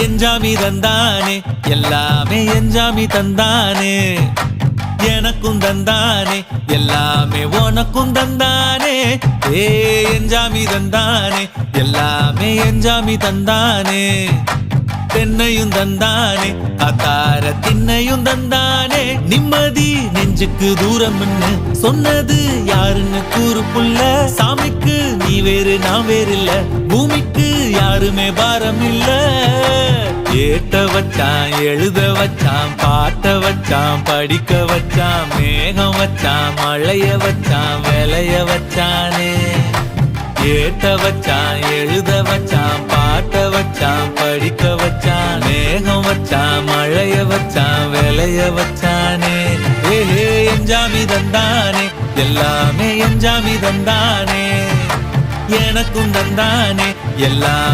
எஞ்சாமி தந்தானே எல்லாமே எஞ்சாமி தந்தானே எனக்கும் தந்தானே எல்லாமே உனக்கும் தந்தானே ஏ எஞ்சாமி தந்தானே எல்லாமே எஞ்சாமி தந்தானே தென்னையும் தந்தானே அத்தார திண்ணையும் தந்தானே நிம்மதி நெஞ்சுக்கு தூரம் சொன்னது யாருன்னு கூறு புள்ள சாமிக்கு நீ வேறு நான் வேறு இல்ல பூமிக்கு யாருமே பாரம் இல்ல ஏட்ட வச்சான் எழுத வச்சான் பாட்ட வச்சான் படிக்க வச்சான் மேகம் வச்சான் மழைய வச்சான் விளைய வச்சானே ஏட்ட வச்சான் எழுத வச்சான் பாட்ட வச்சான் படிக்க வச்சான் மேகம் வச்சான் மழைய வச்சான் விளைய வச்சானே ஏஹே எஞ்சாமி தந்தானே எல்லாமே எஞ்சாமி தந்தானே எனக்கும் தந்தானே எல்லாம்